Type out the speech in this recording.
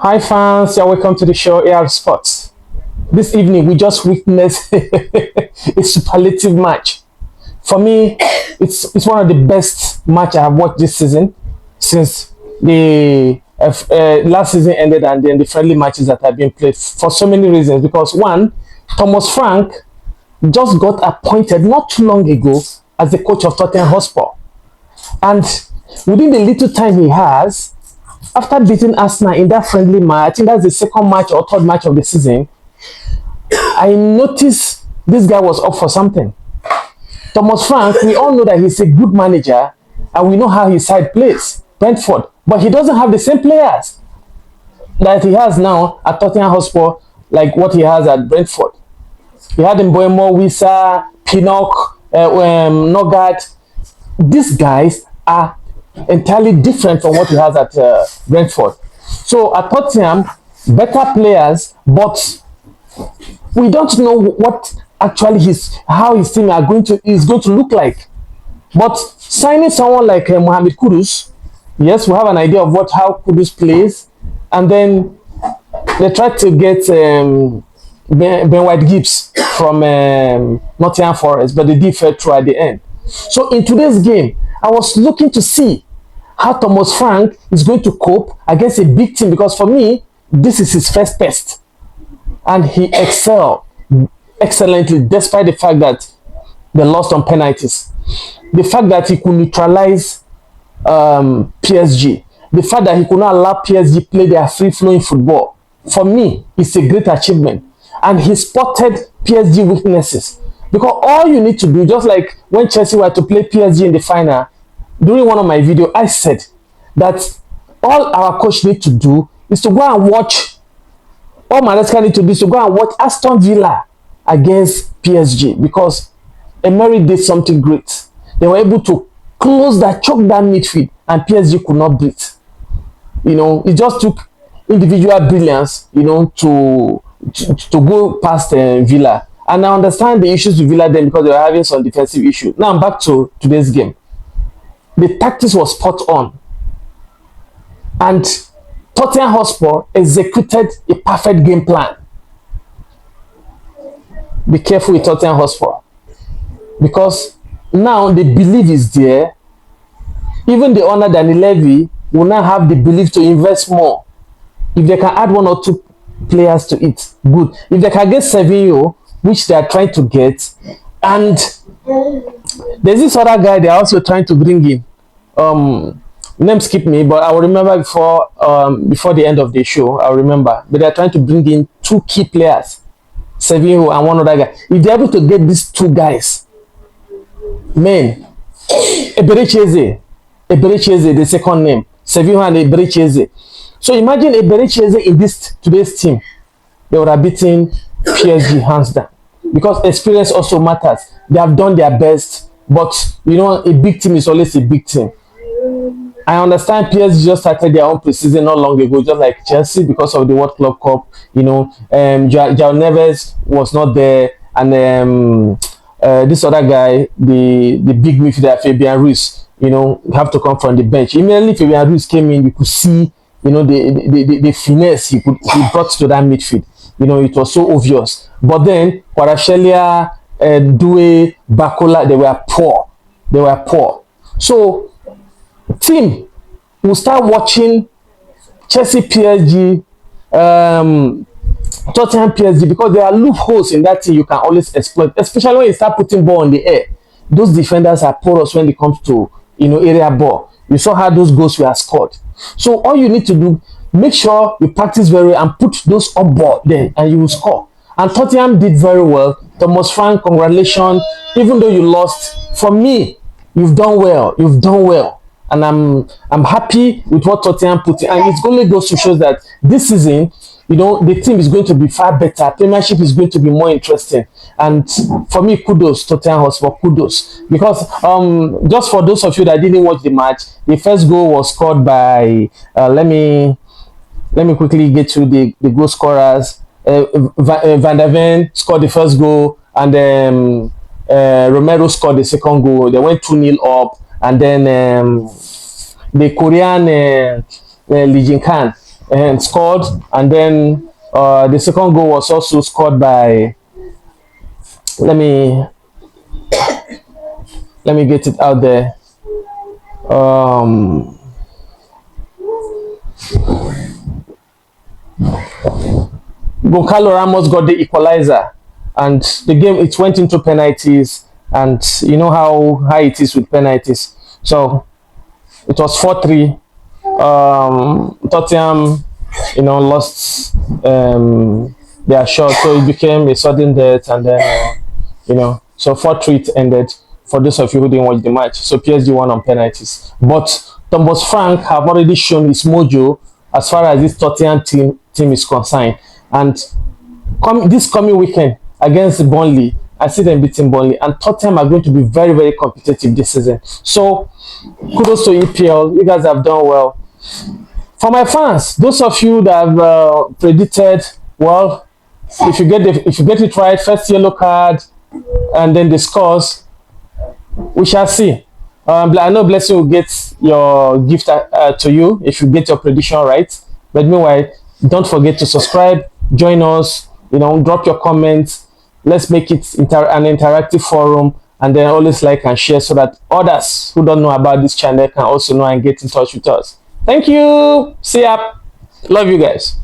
Hi fans, you're welcome to the show AR Sports. This evening we just witnessed a superlative match. For me, it's one of the best match I have watched this season since the last season ended, and then the friendly matches that have been played for so many reasons. Because one, Thomas Frank just got appointed not too long ago as the coach of Tottenham Hotspur, and within the little time he has, after beating Arsenal in that friendly match, I think that's the second match or third match of the season, I noticed this guy was up for something. Thomas Frank, we all know that he's a good manager and we know how his side plays, Brentford, but he doesn't have the same players that he has now at Tottenham Hotspur like what he has at Brentford. He had Mboemo, Wissa, Pinnock, Nogat. These guys are entirely different from what he has at Brentford. So at Tottenham, better players, but we don't know what actually how his team is going to look like. But signing someone like Mohamed Kudus, yes, we have an idea of how Kudus plays, and then they tried to get Ben White Gibbs from Nottingham Forest, but they did fail through at the end. So in today's game, I was looking to see how Thomas Frank is going to cope against a big team, because for me, this is his first test. And he excelled excellently, despite the fact that they lost on penalties. The fact that he could neutralize PSG. The fact that he could not allow PSG play their free-flowing football. For me, it's a great achievement. And he spotted PSG weaknesses. Because all you need to do, just like when Chelsea were to play PSG in the final, during one of my videos, I said that all our coach need to do is to go and watch, all Maresca need to do is to go and watch Aston Villa against PSG, because Emery did something great. They were able to choke that midfield, and PSG could not breathe. It just took individual brilliance, to go past Villa. And I understand the issues with Villa then, because they were having some defensive issues. Now I'm back to today's game. The tactics was spot on. And Tottenham Hotspur executed a perfect game plan. Be careful with Tottenham Hotspur, because now the belief is there. Even the owner, Danny Levy, will now have the belief to invest more. If they can add one or two players to it, good. If they can get Sevinho, which they are trying to get, and there's this other guy they're also trying to bring in. Name skip me, but I will remember before the end of the show. I'll remember. But they're trying to bring in two key players, Sevinho and one other guy. If they're able to get these two guys, man, Eberecheze, the second name, Sevinho and Eberecheze. So imagine Eberecheze in today's team. They would have beaten PSG hands down, because experience also matters. They have done their best, but a big team is always a big team. I understand PSG just started their own preseason not long ago, just like Chelsea, because of the World Club Cup. João Neves was not there, and this other guy, the big midfielder Fabian Ruiz, have to come from the bench. Immediately Fabian Ruiz came in, you could see, the finesse he brought to that midfield. It was so obvious. But then Kvaratskhelia, Doué, Bakola, they were poor. So team will start watching Chelsea, PSG, Tottenham, PSG, because there are loopholes in that team you can always exploit, especially when you start putting ball in the air. Those defenders are porous when it comes to area ball. You saw how those goals were scored. So all you need to do, make sure you practice very well and put those up ball there, and you will score. And Tottenham did very well. Thomas Frank, congratulations. Even though you lost, for me, you've done well. And I'm happy with what Tottenham put in. And it's only goes to show that this season, the team is going to be far better. Premiership is going to be more interesting. And for me, kudos, Tottenham Hotspur, kudos. Because just for those of you that didn't watch the match, the first goal was scored by, let me quickly get to the goal scorers. Van der Ven scored the first goal, and then Romero scored the second goal. They went 2-0 up. And then the Korean Lee Jin Khan and scored, and then the second goal was also scored by, let me get it out there. Um, Goncalo Ramos got the equalizer, and the game, it went into penalties, and you know how high it is with penalties. So it was 4-3. Tottenham, lost their shot, so it became a sudden death, and then so 4-3 it ended. For those of you who didn't watch the match, so PSG won on penalties. But Thomas Frank have already shown his mojo as far as this Tottenham team is concerned, and this coming weekend against Burnley, I see them beating Burnley, and Tottenham are going to be very, very competitive this season. So kudos to EPL, you guys have done well. For my fans, those of you that have predicted, well, if you get it right, first yellow card, and then the scores, we shall see. I know Blessing will get your gift to you if you get your prediction right. But meanwhile, don't forget to subscribe, join us, drop your comments. Let's make it an interactive forum, and then always like and share so that others who don't know about this channel can also know and get in touch with us. Thank you. See ya. Love you guys.